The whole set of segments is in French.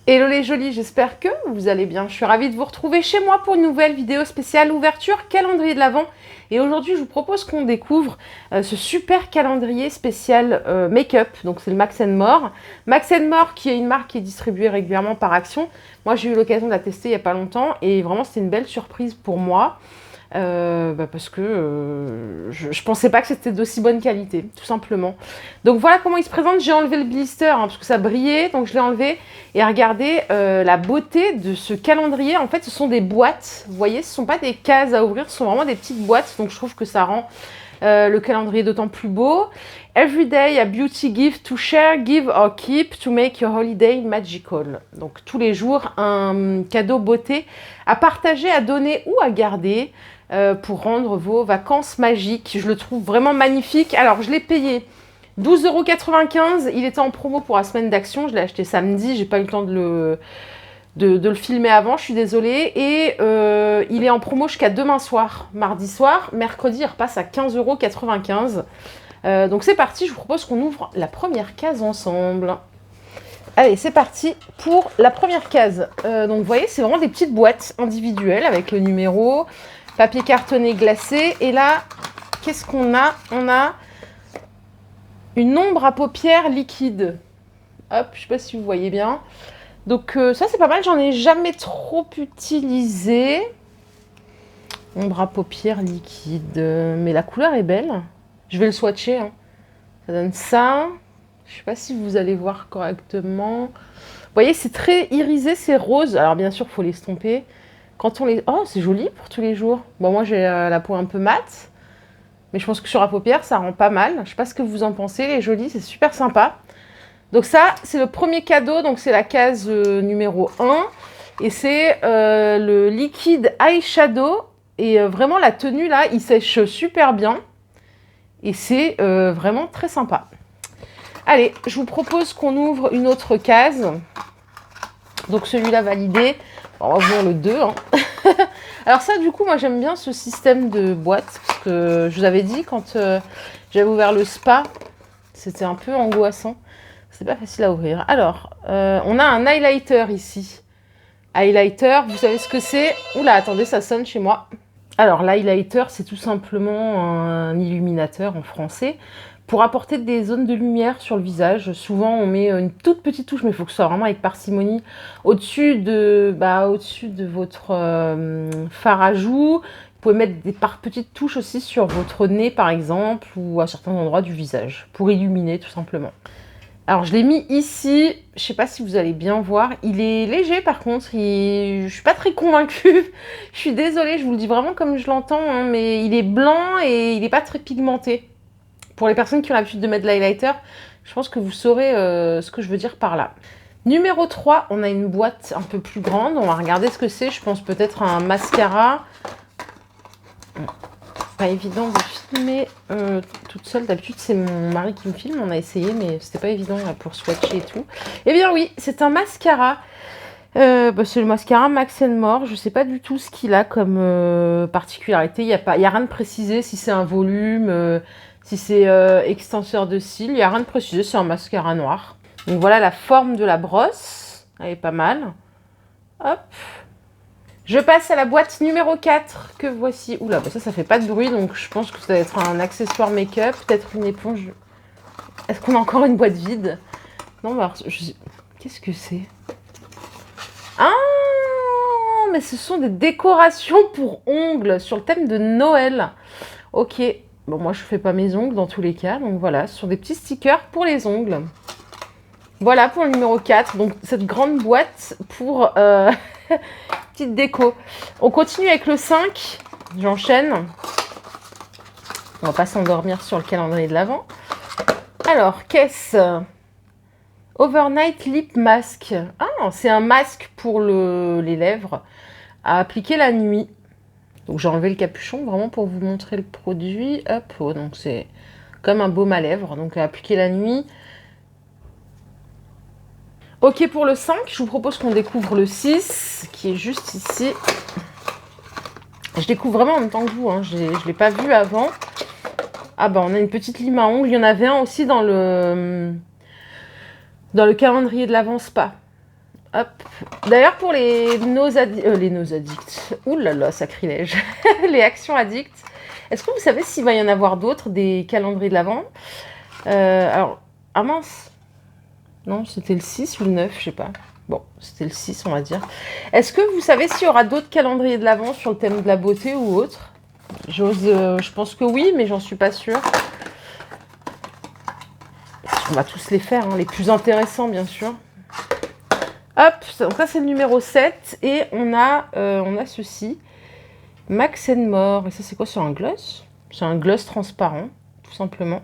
Hello les jolis, j'espère que vous allez bien. Je suis ravie de vous retrouver chez moi pour une nouvelle vidéo spéciale ouverture calendrier de l'Avent. Et aujourd'hui, je vous propose qu'on découvre ce super calendrier spécial make-up. Donc c'est le Max More. Max More qui est une marque qui est distribuée régulièrement par Action. Moi, j'ai eu l'occasion de la tester il n'y a pas longtemps et vraiment, c'était une belle surprise pour moi. Parce que je pensais pas que c'était d'aussi bonne qualité, tout simplement. Donc voilà comment il se présente. J'ai enlevé le blister parce que ça brillait, donc je l'ai enlevé. Et regardez la beauté de ce calendrier. En fait, ce sont des boîtes. Vous voyez, ce ne sont pas des cases à ouvrir, ce sont vraiment des petites boîtes. Donc je trouve que ça rend le calendrier d'autant plus beau. Every day a beauty gift to share, give or keep to make your holiday magical. Donc tous les jours, un cadeau beauté à partager, à donner ou à garder pour rendre vos vacances magiques. Je le trouve vraiment magnifique. Alors, je l'ai payé 12,95 €. Il était en promo pour la semaine d'Action. Je l'ai acheté samedi. J'ai pas eu le temps de le filmer avant. Je suis désolée. Et il est en promo jusqu'à demain soir, mardi soir. Mercredi, il repasse à 15,95 €. Donc, c'est parti. Je vous propose qu'on ouvre la première case ensemble. Allez, c'est parti pour la première case. Donc, vous voyez, c'est vraiment des petites boîtes individuelles avec le numéro, papier cartonné glacé. Et là, qu'est-ce qu'on a? On a une ombre à paupières liquide. Hop, je ne sais pas si vous voyez bien. Donc, ça, c'est pas mal. J'en ai jamais trop utilisé. Ombre à paupières liquide. Mais la couleur est belle. Je vais le swatcher. Hein. Ça donne ça. Je ne sais pas si vous allez voir correctement. Vous voyez, c'est très irisé, c'est rose. Alors, bien sûr, il faut l'estomper. Quand on les... Oh, c'est joli pour tous les jours. Bon, moi, j'ai la peau un peu mate. Mais je pense que sur la paupière, ça rend pas mal. Je ne sais pas ce que vous en pensez. Les jolis, c'est super sympa. Donc ça, c'est le premier cadeau. Donc, c'est la case numéro 1. Et c'est le liquide eyeshadow. Et vraiment, la tenue, là, il sèche super bien. Et c'est vraiment très sympa. Allez, je vous propose qu'on ouvre une autre case. Donc celui-là validé. On va ouvrir le 2. Hein. Alors ça, du coup, moi j'aime bien ce système de boîte. Parce que je vous avais dit, quand j'avais ouvert le spa, c'était un peu angoissant. C'est pas facile à ouvrir. Alors, on a un highlighter ici. Highlighter, vous savez ce que c'est? Oula, attendez, ça sonne chez moi. Alors, l'highlighter, c'est tout simplement un illuminateur en français pour apporter des zones de lumière sur le visage. Souvent, on met une toute petite touche, mais il faut que ce soit vraiment avec parcimonie, au-dessus de votre fard à joues. Vous pouvez mettre des petites touches aussi sur votre nez, par exemple, ou à certains endroits du visage, pour illuminer, tout simplement. Alors, je l'ai mis ici. Je ne sais pas si vous allez bien voir. Il est léger, par contre. Je ne suis pas très convaincue. Je suis désolée, je vous le dis vraiment comme je l'entends, hein, mais il est blanc et il n'est pas très pigmenté. Pour les personnes qui ont l'habitude de mettre de l'highlighter, je pense que vous saurez ce que je veux dire par là. Numéro 3, on a une boîte un peu plus grande. On va regarder ce que c'est. Je pense peut-être un mascara. Pas évident de filmer toute seule. D'habitude, c'est mon mari qui me filme. On a essayé, mais c'était pas évident là, pour swatcher et tout. Eh bien oui, c'est un mascara. C'est le mascara Max More. Je sais pas du tout ce qu'il a comme particularité. Il y a rien de précisé si c'est un volume, si c'est extenseur de cils. Il n'y a rien de précisé. C'est un mascara noir. Donc voilà la forme de la brosse. Elle est pas mal. Hop. Je passe à la boîte numéro 4 que voici. Oula, bah ça fait pas de bruit, donc je pense que ça va être un accessoire make-up, peut-être une éponge. Est-ce qu'on a encore une boîte vide? Non, bah, qu'est-ce que c'est? Ah, mais ce sont des décorations pour ongles sur le thème de Noël. Ok, bon, moi je fais pas mes ongles dans tous les cas, donc voilà, ce sont des petits stickers pour les ongles. Voilà pour le numéro 4, donc cette grande boîte pour... petite déco. On continue avec le 5. J'enchaîne. On va pas s'endormir sur le calendrier de l'Avent. Alors, qu'est-ce? Overnight Lip Mask. Ah, c'est un masque pour les lèvres à appliquer la nuit. Donc, j'ai enlevé le capuchon vraiment pour vous montrer le produit. Hop, oh, donc c'est comme un baume à lèvres. Donc, à appliquer la nuit. Ok pour le 5, je vous propose qu'on découvre le 6, qui est juste ici. Je découvre vraiment en même temps que vous, hein. Je ne l'ai pas vu avant. Ah bah on a une petite lime à ongles, il y en avait un aussi dans le calendrier de l'Avent Spa. Hop. D'ailleurs, pour les nos addicts, ouh là là, sacrilège, les actions addicts, est-ce que vous savez s'il va y en avoir d'autres, des calendriers de l'Avent? Alors, ah mince, non, c'était le 6 ou le 9, je sais pas. Bon, c'était le 6, on va dire. Est-ce que vous savez s'il y aura d'autres calendriers de l'Avent sur le thème de la beauté ou autre? Je pense que oui, mais j'en suis pas sûre. On va tous les faire, hein, les plus intéressants, bien sûr. Hop, donc ça c'est le numéro 7. Et on a ceci. Max More. Et ça c'est quoi? C'est un gloss? C'est un gloss transparent, tout simplement.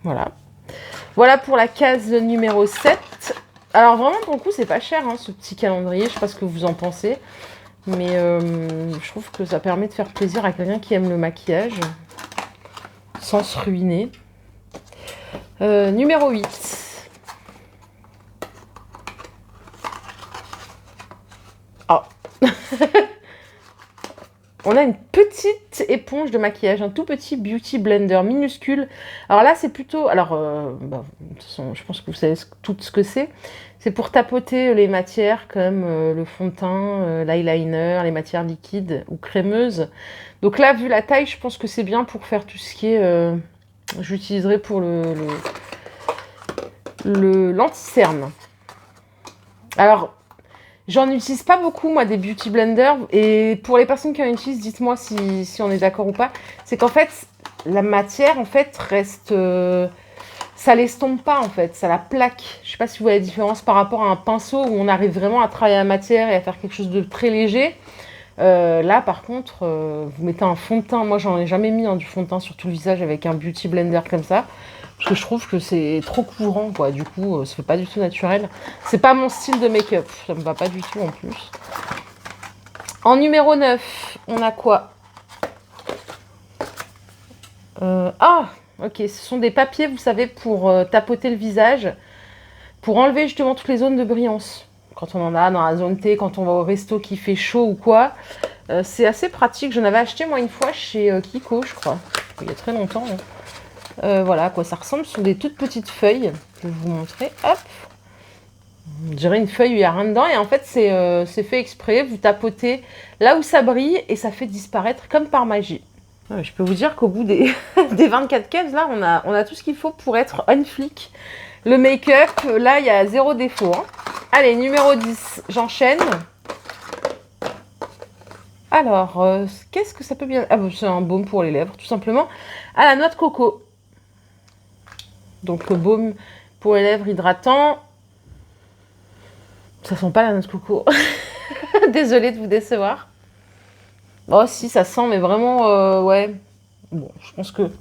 Voilà. Voilà pour la case numéro 7. Alors vraiment, pour le coup, c'est pas cher, hein, ce petit calendrier. Je sais pas ce que vous en pensez. Mais je trouve que ça permet de faire plaisir à quelqu'un qui aime le maquillage. Sans se ruiner. Numéro 8. Oh. On a une petite éponge de maquillage, un tout petit beauty blender minuscule. Alors là, c'est plutôt... Alors, de toute façon, je pense que vous savez tout ce que c'est. C'est pour tapoter les matières comme le fond de teint, l'eyeliner, les matières liquides ou crémeuses. Donc là, vu la taille, je pense que c'est bien pour faire tout ce qui est... J'utiliserai pour l'anti-cerne. Alors... J'en utilise pas beaucoup, moi, des beauty blenders. Et pour les personnes qui en utilisent, dites-moi si on est d'accord ou pas. C'est qu'en fait, la matière, en fait, reste... ça l'estompe pas, en fait. Ça la plaque. Je sais pas si vous voyez la différence par rapport à un pinceau où on arrive vraiment à travailler la matière et à faire quelque chose de très léger. Là, par contre, vous mettez un fond de teint. Moi, j'en ai jamais mis du fond de teint sur tout le visage avec un beauty blender comme ça. Parce que je trouve que c'est trop courant, quoi. Du coup, ça fait pas du tout naturel. C'est pas mon style de make-up. Ça me va pas du tout, en plus. En numéro 9, on a quoi? Ah, ok. Ce sont des papiers, vous savez, pour tapoter le visage. Pour enlever, justement, toutes les zones de brillance. Quand on en a dans la zone T, quand on va au resto qui fait chaud ou quoi. C'est assez pratique. J'en avais acheté, moi, une fois chez Kiko, je crois. Il y a très longtemps, hein. Voilà à quoi ça ressemble. Ce sont des toutes petites feuilles. Je vais vous montrer. Hop. On dirait une feuille où il n'y a rien dedans. Et en fait, c'est fait exprès. Vous tapotez là où ça brille et ça fait disparaître comme par magie. Je peux vous dire qu'au bout des, des 24 cases, là, on a tout ce qu'il faut pour être on flic. Le make-up, là, il y a zéro défaut, hein. Allez, numéro 10. J'enchaîne. Alors, qu'est-ce que ça peut bien... Ah, c'est un baume pour les lèvres, tout simplement. À la noix de coco. Donc, baume pour les lèvres hydratant. Ça sent pas la noix de coco. Désolée de vous décevoir. Oh, si, ça sent, mais vraiment, ouais. Bon, je pense que...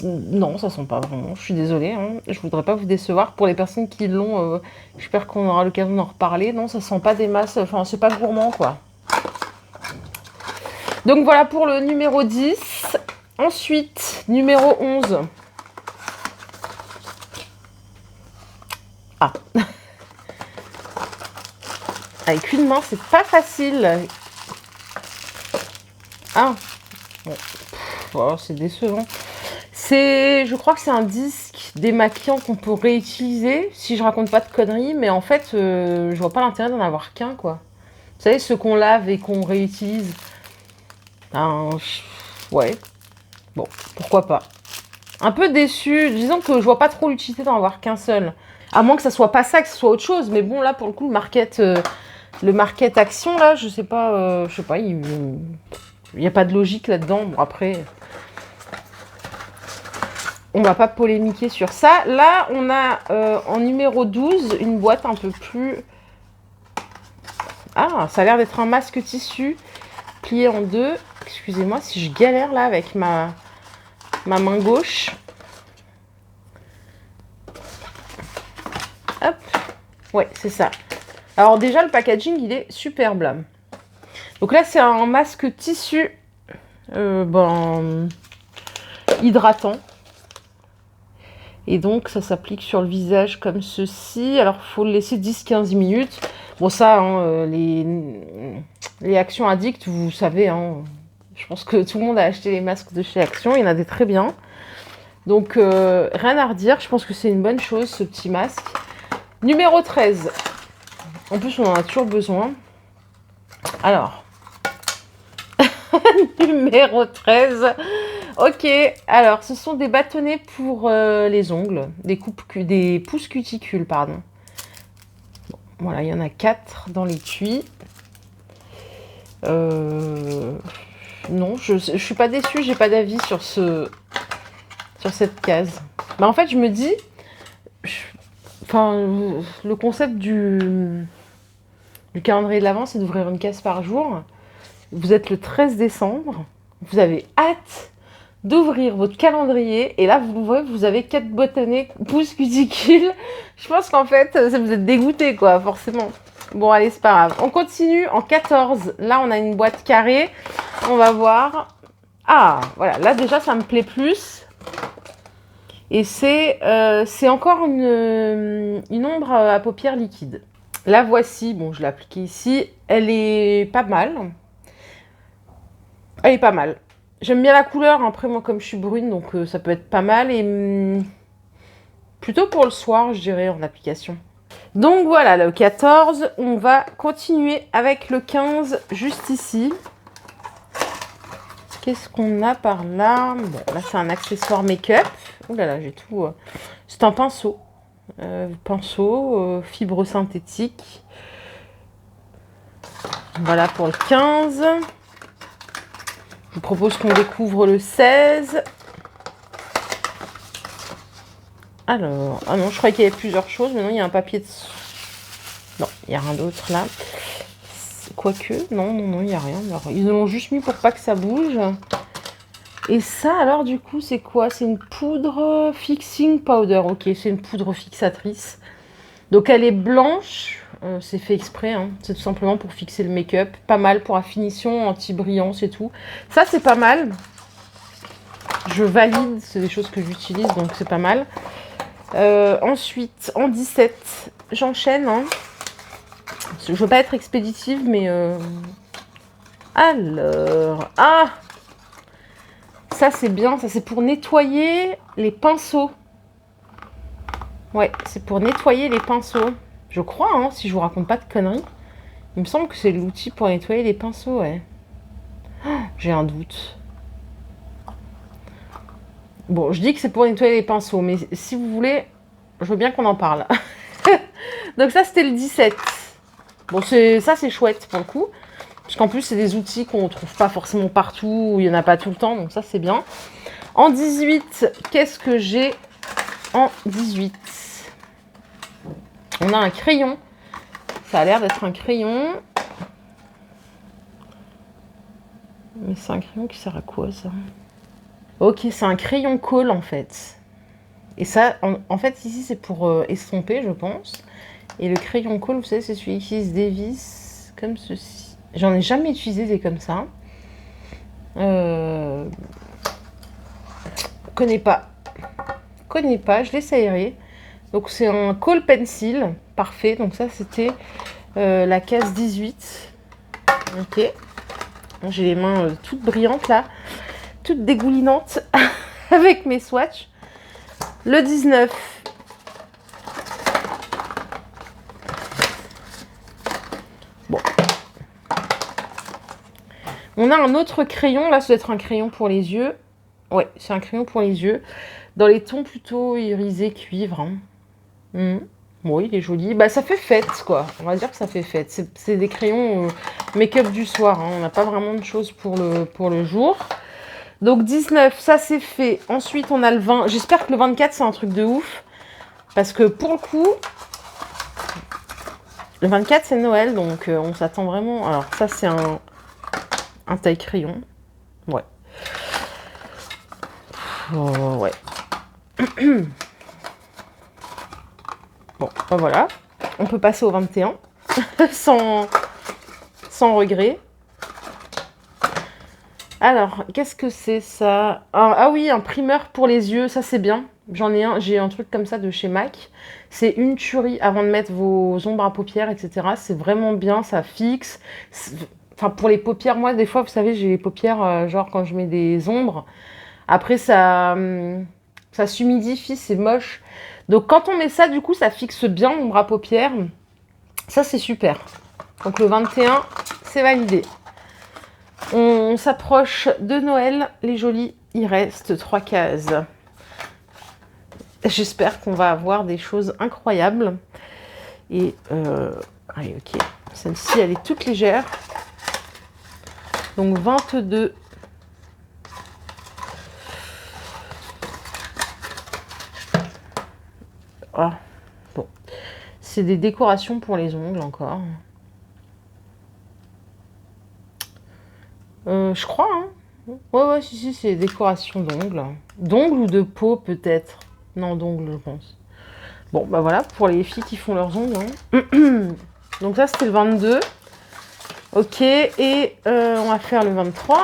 Non, ça sent pas vraiment. Je suis désolée, hein. Je voudrais pas vous décevoir. Pour les personnes qui l'ont, j'espère qu'on aura l'occasion d'en reparler. Non, ça sent pas des masses. Enfin, c'est pas gourmand, quoi. Donc, voilà pour le numéro 10. Ensuite, numéro 11. Ah. Avec une main, c'est pas facile. Ah. Bon. Oh, c'est décevant. Je crois que c'est un disque démaquillant qu'on peut réutiliser, si je raconte pas de conneries, mais en fait, je vois pas l'intérêt d'en avoir qu'un, quoi. Vous savez, ceux qu'on lave et qu'on réutilise. Ouais. Bon, pourquoi pas. Un peu déçu. Disons que je vois pas trop l'utilité d'en avoir qu'un seul. À moins que ça soit pas ça, que ce soit autre chose. Mais bon, là, pour le coup, le market action, là, je sais pas, il n'y a pas de logique là-dedans. Bon, après, on va pas polémiquer sur ça. Là, on a en numéro 12, une boîte un peu plus... Ah, ça a l'air d'être un masque tissu plié en deux. Excusez-moi si je galère là avec ma main gauche. Hop. Ouais, c'est ça. Alors déjà, le packaging, il est superbe là. Donc là, c'est un masque tissu hydratant. Et donc, ça s'applique sur le visage comme ceci. Alors, il faut le laisser 10-15 minutes. Bon, ça, hein, les Action Addict, vous savez, hein, je pense que tout le monde a acheté les masques de chez Action. Il y en a des très bien. Donc, rien à redire. Je pense que c'est une bonne chose, ce petit masque. Numéro 13. En plus, on en a toujours besoin. Alors. Numéro 13. Ok. Alors, ce sont des bâtonnets pour les ongles. Des pousses cuticules, pardon. Bon, voilà, il y en a 4 dans l'étui. Non, je suis pas déçue. J'ai pas d'avis sur cette case. Bah, en fait, je me dis... Enfin, le concept du calendrier de l'Avent, c'est d'ouvrir une case par jour. Vous êtes le 13 décembre, vous avez hâte d'ouvrir votre calendrier, et là, vous avez 4 bâtonnets pouces cuticules. Je pense qu'en fait, vous êtes dégoûté, quoi, forcément. Bon, allez, c'est pas grave. On continue en 14. Là, on a une boîte carrée. On va voir. Ah, voilà, là, déjà, ça me plaît plus. Et c'est encore une ombre à paupières liquide. La voici, bon, je l'ai appliquée ici. Elle est pas mal. Elle est pas mal. J'aime bien la couleur. Après, moi, comme je suis brune, donc ça peut être pas mal. Et plutôt pour le soir, je dirais, en application. Donc voilà, le 14. On va continuer avec le 15, juste ici. Qu'est-ce qu'on a par là? Bon, là, c'est un accessoire make-up. Ouh là là, j'ai tout. C'est un pinceau. Fibre synthétique. Voilà pour le 15. Je vous propose qu'on découvre le 16. Alors, ah non, je croyais qu'il y avait plusieurs choses, mais non, il y a un papier de... Non, il n'y a rien d'autre là. Quoique, non, il n'y a rien. Alors, ils l'ont juste mis pour pas que ça bouge. Et ça, alors, du coup, c'est quoi? C'est une poudre fixing powder. Ok, c'est une poudre fixatrice. Donc, elle est blanche. C'est fait exprès. Hein. C'est tout simplement pour fixer le make-up. Pas mal pour la finition, anti-brillance et tout. Ça, c'est pas mal. Je valide. C'est des choses que j'utilise, donc c'est pas mal. Ensuite, en 17, j'enchaîne. Hein. Je veux pas être expéditive, mais... Alors... Ah! Ça, c'est bien. Ça, c'est pour nettoyer les pinceaux. Ouais, c'est pour nettoyer les pinceaux. Je crois, hein, si je vous raconte pas de conneries. Il me semble que c'est l'outil pour nettoyer les pinceaux, ouais. Oh, j'ai un doute. Bon, je dis que c'est pour nettoyer les pinceaux, mais si vous voulez, je veux bien qu'on en parle. Donc ça, c'était le 17. Bon, ça, c'est chouette pour le coup. Parce qu'en plus, c'est des outils qu'on ne trouve pas forcément partout, où il n'y en a pas tout le temps, donc ça, c'est bien. En 18, qu'est-ce que j'ai en 18? On a un crayon. Ça a l'air d'être un crayon. Mais c'est un crayon qui sert à quoi, ça? Ok, c'est un crayon colle, en fait. Et ça, en fait, ici, c'est pour estomper, je pense. Et le crayon colle, vous savez, c'est celui qui se dévisse comme ceci. J'en ai jamais utilisé des comme ça. Connais pas, je l'essayerai. Donc c'est un colle pencil, parfait. Donc ça c'était la case 18. Ok. J'ai les mains toutes brillantes là, toutes dégoulinantes avec mes swatchs. Le 19. Bon. On a un autre crayon, là ça doit être un crayon pour les yeux. Ouais, c'est un crayon pour les yeux. Dans les tons plutôt irisés cuivre. Hein. Bon, il est joli. Bah ça fait fête quoi, on va dire que ça fait fête. C'est des crayons make-up du soir. Hein. On n'a pas vraiment de choses pour le jour. Donc 19, ça c'est fait. Ensuite on a le 20. J'espère que le 24 c'est un truc de ouf. Parce que pour le coup, le 24 c'est Noël. Donc on s'attend vraiment... Alors ça c'est un taille crayon. Ouais. Oh, ouais. Bon, ben voilà. On peut passer au 21 sans regret. Alors, qu'est-ce que c'est ça? Ah oui, un primeur pour les yeux, ça c'est bien. J'en ai un, j'ai un truc comme ça de chez MAC. C'est une tuerie avant de mettre vos ombres à paupières, etc. C'est vraiment bien, ça fixe. Enfin, pour les paupières, moi, des fois, vous savez, j'ai les paupières, genre quand je mets des ombres. Après, ça s'humidifie, c'est moche. Donc quand on met ça, du coup, ça fixe bien l'ombre à paupières. Ça, c'est super. Donc le 21, c'est validé. On s'approche de Noël, les jolis. Il reste 3 cases. J'espère qu'on va avoir des choses incroyables. Et, allez, ok. Celle-ci, elle est toute légère. Donc 22. Ah, bon. C'est des décorations pour les ongles encore. Je crois, hein. Ouais, si, c'est des décorations d'ongles. D'ongles ou de peau, peut-être. Non, d'ongles, je pense. Bon, bah voilà, pour les filles qui font leurs ongles. Hein. Donc ça, c'était le 22. Ok, et on va faire le 23.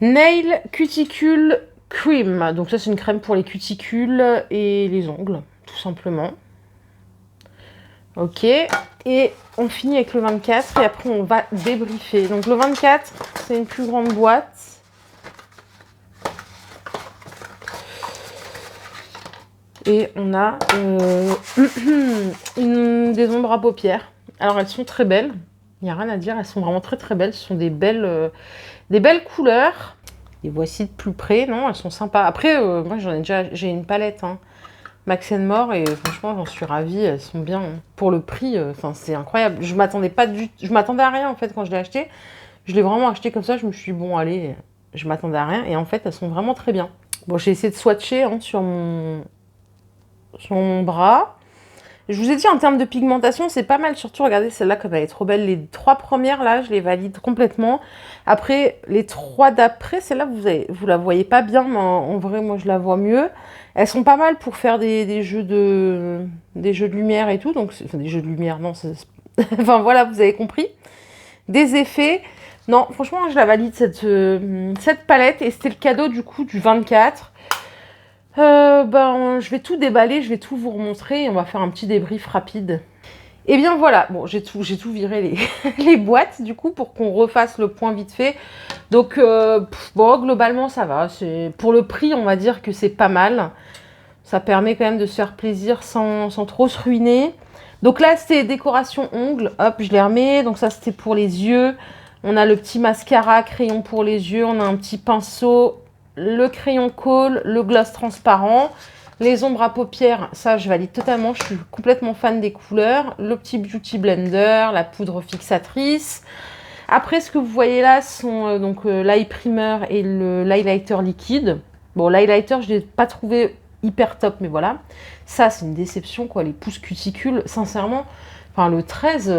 Nail Cuticule Cream. Donc ça, c'est une crème pour les cuticules et les ongles, tout simplement. Ok, et on finit avec le 24 et après on va débriefer. Donc le 24, c'est une plus grande boîte. Et on a des ombres à paupières. Alors elles sont très belles, il n'y a rien à dire, elles sont vraiment très très belles. Ce sont des belles couleurs. Et voici de plus près, non, elles sont sympas. Après, moi j'ai une palette, hein. Max & More, et franchement j'en suis ravie, elles sont bien. Pour le prix, c'est incroyable. Je m'attendais à rien en fait quand je l'ai acheté. Je l'ai vraiment acheté comme ça, je me suis dit bon allez, je m'attendais à rien, et en fait elles sont vraiment très bien. Bon, j'ai essayé de swatcher, hein, sur mon bras. Je vous ai dit, en termes de pigmentation, c'est pas mal. Surtout, regardez celle-là, comme elle est trop belle. Les 3 premières, là, je les valide complètement. Après, les 3 d'après, celle-là, vous la voyez pas bien, mais en vrai, moi, je la vois mieux. Elles sont pas mal pour faire des jeux de lumière et tout. Donc, enfin, des jeux de lumière, non. Enfin, voilà, vous avez compris. Des effets. Non, franchement, je la valide, cette palette. Et c'était le cadeau, du coup, du 24. Je vais tout déballer, je vais tout vous remontrer et on va faire un petit débrief rapide. Et bien voilà, bon, j'ai tout viré les boîtes du coup pour qu'on refasse le point vite fait. Donc bon, globalement ça va, pour le prix on va dire que c'est pas mal. Ça permet quand même de se faire plaisir sans trop se ruiner. Donc là c'était décoration ongles, hop je les remets. Donc ça c'était pour les yeux. On a le petit mascara, crayon pour les yeux, on a un petit pinceau, le crayon colle, le gloss transparent, les ombres à paupières, ça je valide totalement, je suis complètement fan des couleurs, le petit beauty blender, la poudre fixatrice. Après ce que vous voyez là sont l'eye primer et l'highlighter liquide. Bon, l'highlighter je ne l'ai pas trouvé hyper top, mais voilà. Ça c'est une déception quoi, les pousses cuticules, sincèrement. Enfin, le 13,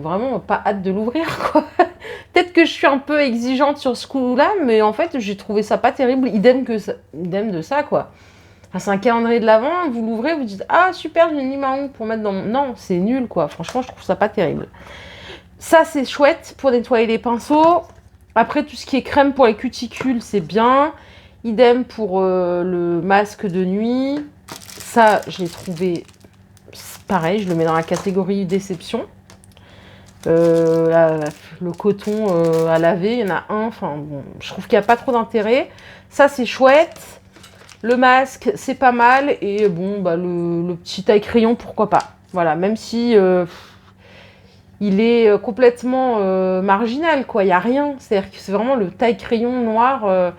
vraiment pas hâte de l'ouvrir, quoi. Peut-être que je suis un peu exigeante sur ce coup-là, mais en fait, j'ai trouvé ça pas terrible. Idem de ça, quoi. Enfin, c'est un calendrier de l'Avent, vous l'ouvrez, vous dites « Ah, super, j'ai une lime à ongles pour mettre dans mon... » Non, c'est nul, quoi. Franchement, je trouve ça pas terrible. Ça, c'est chouette pour nettoyer les pinceaux. Après, tout ce qui est crème pour les cuticules, c'est bien. Idem pour le masque de nuit. Ça, je l'ai trouvé... Pareil, je le mets dans la catégorie déception. Le coton à laver, il y en a un. Enfin, bon, je trouve qu'il n'y a pas trop d'intérêt. Ça, c'est chouette. Le masque, c'est pas mal. Et bon, le petit taille-crayon, pourquoi pas. Voilà, même si il est complètement marginal, quoi. Il n'y a rien. C'est-à-dire que c'est vraiment le taille-crayon noir.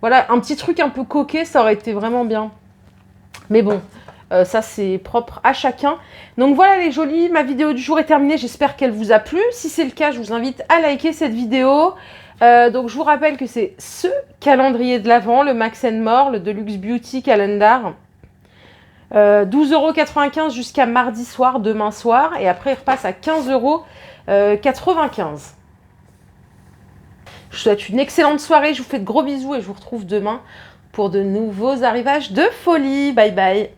Voilà, un petit truc un peu coquet, ça aurait été vraiment bien. Mais bon... ça c'est propre à chacun. Donc voilà les jolis, ma vidéo du jour est terminée, j'espère qu'elle vous a plu. Si c'est le cas, je vous invite à liker cette vidéo. Donc je vous rappelle que c'est ce calendrier de l'Avent, le Max & More, le Deluxe Beauty Calendar. 12,95 € jusqu'à mardi soir, demain soir. Et après il repasse à 15,95 €. Je vous souhaite une excellente soirée, je vous fais de gros bisous et je vous retrouve demain pour de nouveaux arrivages de folie. Bye bye.